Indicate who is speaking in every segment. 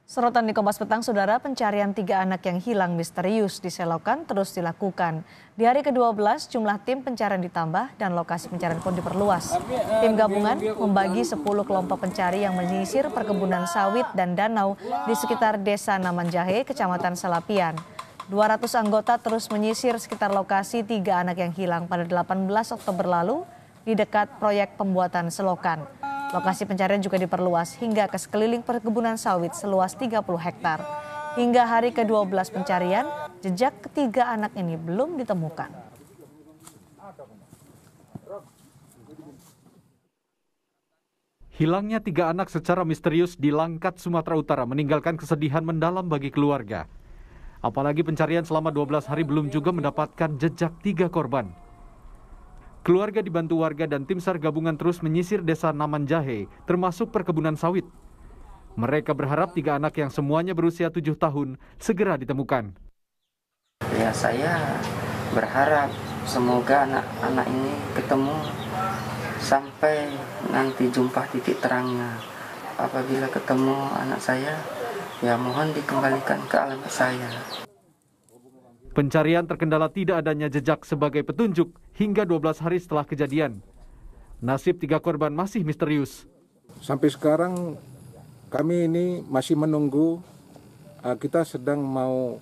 Speaker 1: Sorotan di Kompas Petang, Saudara, pencarian 3 anak yang hilang misterius di Selokan terus dilakukan. Di hari ke-12, jumlah tim pencarian ditambah dan lokasi pencarian pun diperluas. Tim gabungan membagi 10 kelompok pencari yang menyisir perkebunan sawit dan danau di sekitar Desa Namanjahe, Kecamatan Salapian. 200 anggota terus menyisir sekitar lokasi 3 anak yang hilang pada 18 Oktober lalu di dekat proyek pembuatan selokan. Lokasi pencarian juga diperluas hingga ke sekeliling perkebunan sawit seluas 30 hektar. Hingga hari ke-12 pencarian, jejak ketiga anak ini belum ditemukan.
Speaker 2: Hilangnya 3 anak secara misterius di Langkat, Sumatera Utara meninggalkan kesedihan mendalam bagi keluarga. Apalagi pencarian selama 12 hari belum juga mendapatkan jejak 3 korban. Keluarga dibantu warga dan tim SAR gabungan terus menyisir Desa Namanjahe, termasuk perkebunan sawit. Mereka berharap 3 anak yang semuanya berusia 7 tahun segera ditemukan.
Speaker 3: Ya, saya berharap semoga anak-anak ini ketemu sampai nanti jumpa titik terangnya. Apabila ketemu anak saya, ya mohon dikembalikan ke alamat saya.
Speaker 2: Pencarian terkendala tidak adanya jejak sebagai petunjuk hingga 12 hari setelah kejadian. Nasib 3 korban masih misterius.
Speaker 4: Sampai sekarang kami ini masih menunggu, kita sedang mau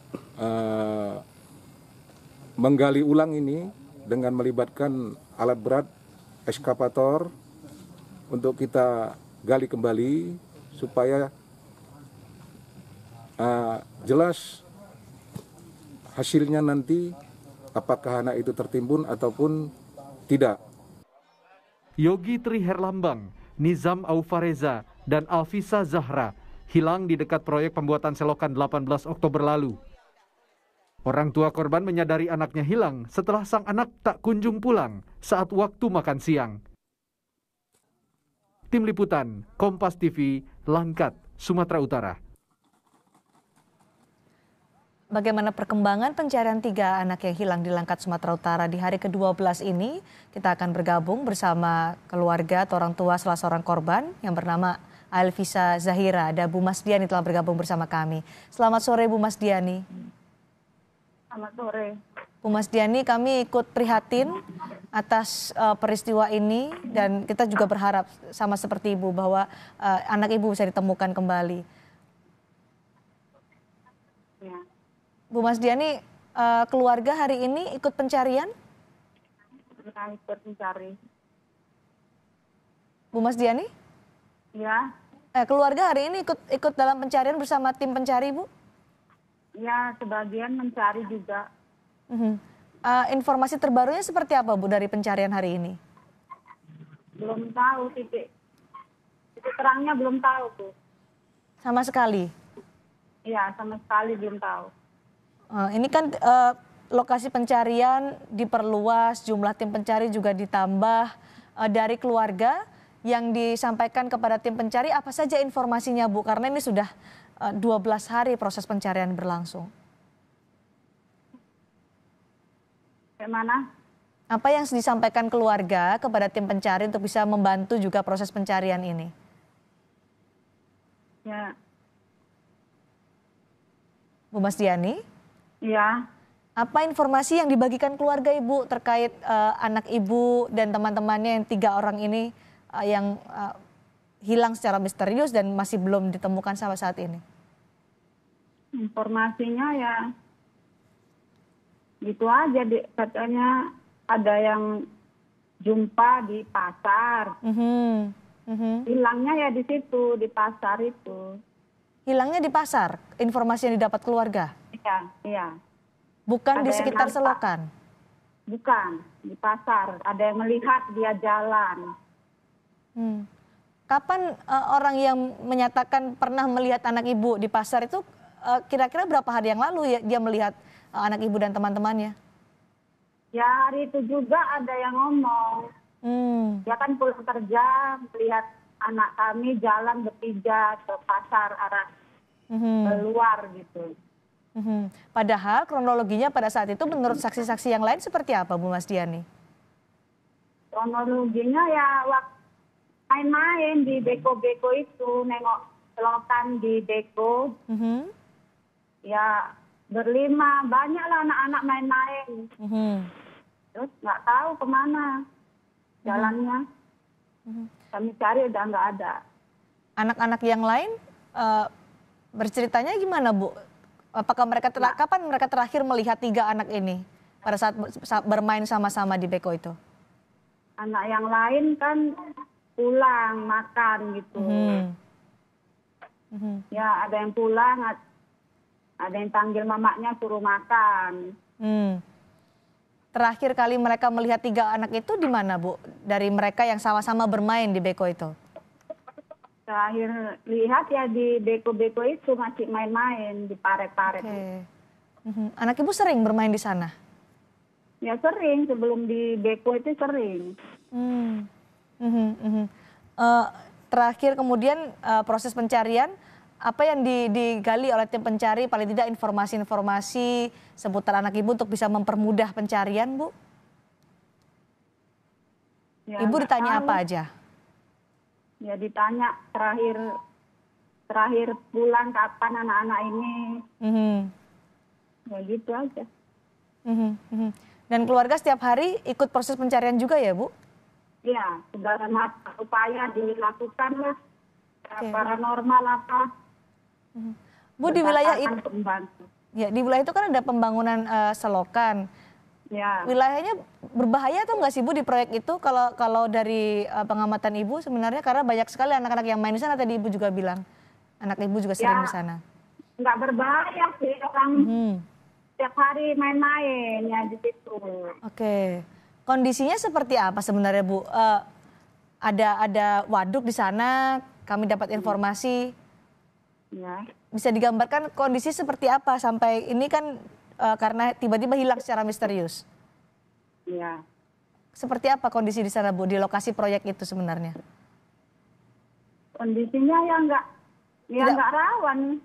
Speaker 4: menggali ulang ini dengan melibatkan alat berat, ekskavator, untuk kita gali kembali supaya jelas hasilnya nanti apakah anak itu tertimbun ataupun tidak.
Speaker 2: Yogi Tri Herlambang, Nizam Aufareza, dan Alfisa Zahra hilang di dekat proyek pembuatan selokan 18 Oktober lalu. Orang tua korban menyadari anaknya hilang setelah sang anak tak kunjung pulang saat waktu makan siang. Tim Liputan, Kompas TV, Langkat, Sumatera Utara.
Speaker 1: Bagaimana perkembangan pencarian 3 anak yang hilang di Langkat, Sumatera Utara di hari ke-12 ini? Kita akan bergabung bersama keluarga atau orang tua salah seorang korban yang bernama Alfisa Zahira. Ada Bu Masdiani telah bergabung bersama kami. Selamat sore Bu Masdiani.
Speaker 5: Selamat sore.
Speaker 1: Bu Masdiani, kami ikut prihatin atas peristiwa ini dan kita juga berharap sama seperti Ibu bahwa anak Ibu bisa ditemukan kembali.
Speaker 5: Ya.
Speaker 1: Bu Masdiani, keluarga hari ini ikut pencarian?
Speaker 5: Ya, ikut mencari.
Speaker 1: Bu Masdiani?
Speaker 5: Ya.
Speaker 1: Keluarga hari ini ikut dalam pencarian bersama tim pencari, Bu?
Speaker 5: Ya, sebagian mencari juga.
Speaker 1: Informasi terbarunya seperti apa, Bu, dari pencarian hari ini?
Speaker 5: Belum tahu titik terangnya, belum tahu, Bu.
Speaker 1: Sama sekali?
Speaker 5: Iya, sama sekali belum tahu.
Speaker 1: Ini kan lokasi pencarian diperluas, jumlah tim pencari juga ditambah. Dari keluarga yang disampaikan kepada tim pencari, apa saja informasinya, Bu? Karena ini sudah 12 hari proses pencarian berlangsung.
Speaker 5: Bagaimana?
Speaker 1: Apa yang disampaikan keluarga kepada tim pencari untuk bisa membantu juga proses pencarian ini?
Speaker 5: Ya.
Speaker 1: Bu Masdiani?
Speaker 5: Iya.
Speaker 1: Apa informasi yang dibagikan keluarga Ibu terkait anak Ibu dan teman-temannya yang 3 orang ini yang hilang secara misterius dan masih belum ditemukan sampai saat ini?
Speaker 5: Informasinya ya gitu aja, katanya ada yang jumpa di pasar. Hilangnya ya di situ, di pasar itu.
Speaker 1: Hilangnya di pasar, informasi yang didapat keluarga?
Speaker 5: Iya, iya.
Speaker 1: Bukan
Speaker 5: Ada
Speaker 1: di sekitar selokan?
Speaker 5: Bukan, di pasar. Ada yang melihat dia jalan.
Speaker 1: Kapan orang yang menyatakan pernah melihat anak Ibu di pasar itu kira-kira berapa hari yang lalu ya dia melihat anak Ibu dan teman-temannya?
Speaker 5: Ya, hari itu juga ada yang ngomong. Dia kan pulang kerja, melihat anak kami jalan bertiga ke pasar arah keluar gitu.
Speaker 1: Padahal kronologinya pada saat itu menurut saksi-saksi yang lain seperti apa, Bu Masdiani?
Speaker 5: Kronologinya ya waktu main-main di beko-beko itu, nengok selokan di Deko. Ya berlima, banyaklah anak-anak main-main. Terus nggak tahu kemana jalannya. Kami cari udah nggak ada.
Speaker 1: Anak-anak yang lain berceritanya gimana, Bu? Apakah mereka kapan mereka terakhir melihat 3 anak ini pada saat bermain sama-sama di Beko itu?
Speaker 5: Anak yang lain kan pulang makan gitu. Ya ada yang pulang, ada yang panggil mamaknya suruh makan.
Speaker 1: Terakhir kali mereka melihat 3 anak itu di mana, Bu? Dari mereka yang sama-sama bermain di Beko itu?
Speaker 5: Terakhir lihat ya di Beko-Beko itu masih main-main di paret-paret.
Speaker 1: Anak Ibu sering bermain di sana?
Speaker 5: Ya sering, sebelum di Beko itu sering.
Speaker 1: Terakhir kemudian proses pencarian, apa yang digali oleh tim pencari, paling tidak informasi-informasi seputar anak Ibu untuk bisa mempermudah pencarian, Bu?
Speaker 5: Ya,
Speaker 1: Ibu ditanya apa aja?
Speaker 5: Ya ditanya terakhir pulang kapan anak-anak ini. Ya gitu aja.
Speaker 1: Dan keluarga setiap hari ikut proses pencarian juga ya, Bu?
Speaker 5: Ya, segala macam upaya dilakukan lah. Paranormal apa.
Speaker 1: Bu, di wilayah itu, ya, di wilayah itu kan ada pembangunan selokan.
Speaker 5: Ya.
Speaker 1: Wilayahnya berbahaya atau enggak sih, Bu, di proyek itu kalau dari pengamatan Ibu sebenarnya, karena banyak sekali anak-anak yang main di sana, tadi Ibu juga bilang anak Ibu juga sering di sana.
Speaker 5: Enggak berbahaya sih, orang setiap hari main-main ya di situ.
Speaker 1: Oke. Kondisinya seperti apa sebenarnya, Bu? Ada waduk di sana, kami dapat informasi.
Speaker 5: Ya.
Speaker 1: Bisa digambarkan kondisi seperti apa sampai ini kan karena tiba-tiba hilang secara misterius.
Speaker 5: Ya.
Speaker 1: Seperti apa kondisi di sana, Bu, di lokasi proyek itu sebenarnya?
Speaker 5: Kondisinya ya enggak rawan.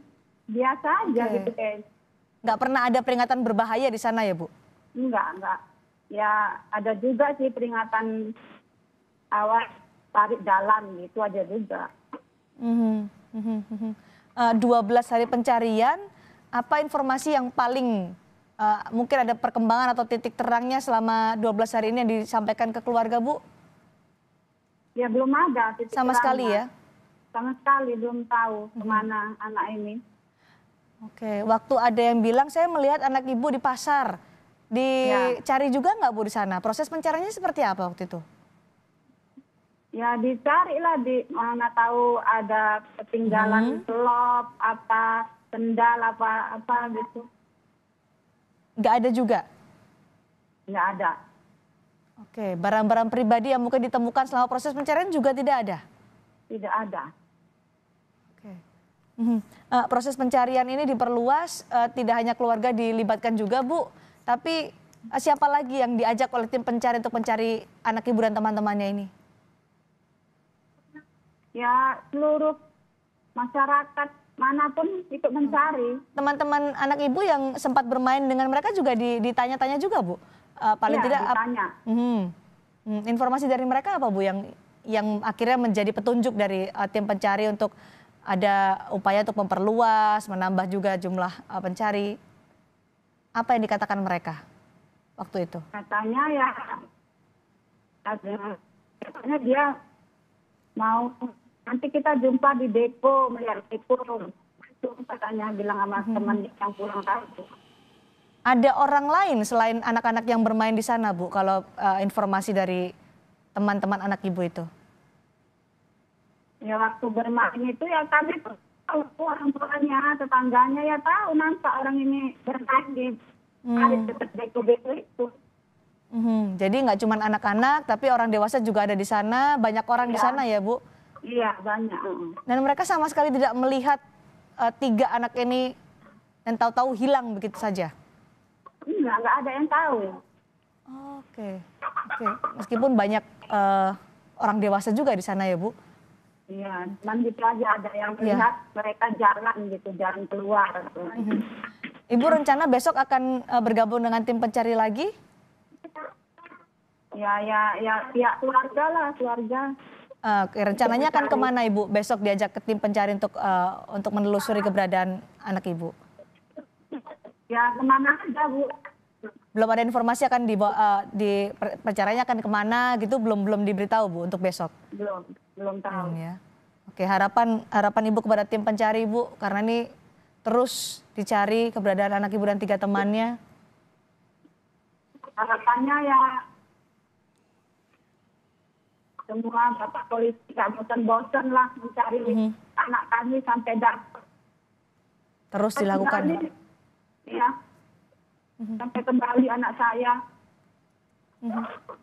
Speaker 5: Biasa aja gitu kayak.
Speaker 1: Nggak pernah ada peringatan berbahaya di sana ya, Bu?
Speaker 5: Enggak. Ya ada juga sih peringatan awas tarik jalan gitu aja juga.
Speaker 1: 12 hari pencarian, apa informasi yang paling mungkin ada perkembangan atau titik terangnya selama 12 hari ini yang disampaikan ke keluarga, Bu?
Speaker 5: Ya belum ada titik
Speaker 1: sama
Speaker 5: terangnya.
Speaker 1: Sekali ya?
Speaker 5: Sama sekali belum tahu kemana anak ini.
Speaker 1: Oke, waktu ada yang bilang saya melihat anak Ibu di pasar, dicari juga nggak, Bu, di sana? Proses pencariannya seperti apa waktu itu?
Speaker 5: Ya dicari lah, di mana tahu ada ketinggalan selop, apa sendal, apa gitu.
Speaker 1: Nggak ada juga?
Speaker 5: Nggak ada.
Speaker 1: Oke, barang-barang pribadi yang mungkin ditemukan selama proses pencarian juga tidak ada?
Speaker 5: Tidak ada.
Speaker 1: Oke. Proses pencarian ini diperluas, tidak hanya keluarga dilibatkan juga, Bu, tapi siapa lagi yang diajak oleh tim pencari untuk mencari anak Ibu dan teman-temannya ini?
Speaker 5: Ya seluruh masyarakat manapun ikut mencari.
Speaker 1: Teman-teman anak Ibu yang sempat bermain dengan mereka juga ditanya-tanya juga, Bu? Paling tidak
Speaker 5: ditanya.
Speaker 1: Informasi dari mereka apa, Bu, yang akhirnya menjadi petunjuk dari tim pencari untuk ada upaya untuk memperluas, menambah juga jumlah pencari. Apa yang dikatakan mereka waktu itu?
Speaker 5: Katanya katanya dia mau nanti kita jumpa di Depo, melihat Depo. Itu katanya bilang sama teman yang pulang tadi.
Speaker 1: Ada orang lain selain anak-anak yang bermain di sana, Bu, kalau informasi dari teman-teman anak Ibu itu?
Speaker 5: Ya waktu bermain itu ya kami tahu orang tuanya, tetangganya ya tahu nampak orang ini bermain di dekat Beko-Beko itu.
Speaker 1: Jadi nggak cuma anak-anak, tapi orang dewasa juga ada di sana, banyak orang di sana ya, Bu?
Speaker 5: Iya banyak.
Speaker 1: Dan mereka sama sekali tidak melihat 3 anak ini dan tahu-tahu hilang begitu saja?
Speaker 5: Nggak ada yang tahu.
Speaker 1: Oke. Meskipun banyak orang dewasa juga di sana ya, Bu?
Speaker 5: Iya, cuman gitu aja ada yang melihat mereka jalan gitu, jalan keluar.
Speaker 1: Ibu rencana besok akan bergabung dengan tim pencari lagi?
Speaker 5: Ya pihak keluarga lah, keluarga.
Speaker 1: Rencananya akan kemana Ibu? Besok diajak ke tim pencari untuk menelusuri keberadaan anak Ibu?
Speaker 5: Ya kemana aja Bu.
Speaker 1: Belum ada informasi akan di pencariannya akan kemana gitu, belum diberitahu Bu untuk besok?
Speaker 5: Belum tahu.
Speaker 1: Ya. Oke, harapan Ibu kepada tim pencari Ibu, karena ini terus dicari keberadaan anak Ibu dan 3 temannya.
Speaker 5: Harapannya ya semua Bapak polisi gak bosan-bosan lah mencari anak kami sampai dapat.
Speaker 1: Terus dilakukan.
Speaker 5: Ya. Sampai kembali anak saya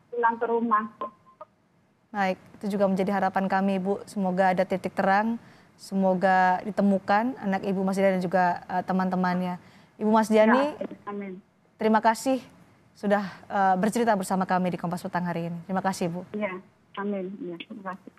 Speaker 5: pulang ke rumah.
Speaker 1: Baik, itu juga menjadi harapan kami Ibu. Semoga ada titik terang, semoga ditemukan anak Ibu Masdiani dan juga teman-temannya. Ibu Masdiani,
Speaker 5: Ya, amin.
Speaker 1: Terima kasih sudah bercerita bersama kami di Kompas Petang hari ini. Terima kasih Bu.
Speaker 5: Ya, amin. Ya, terima kasih.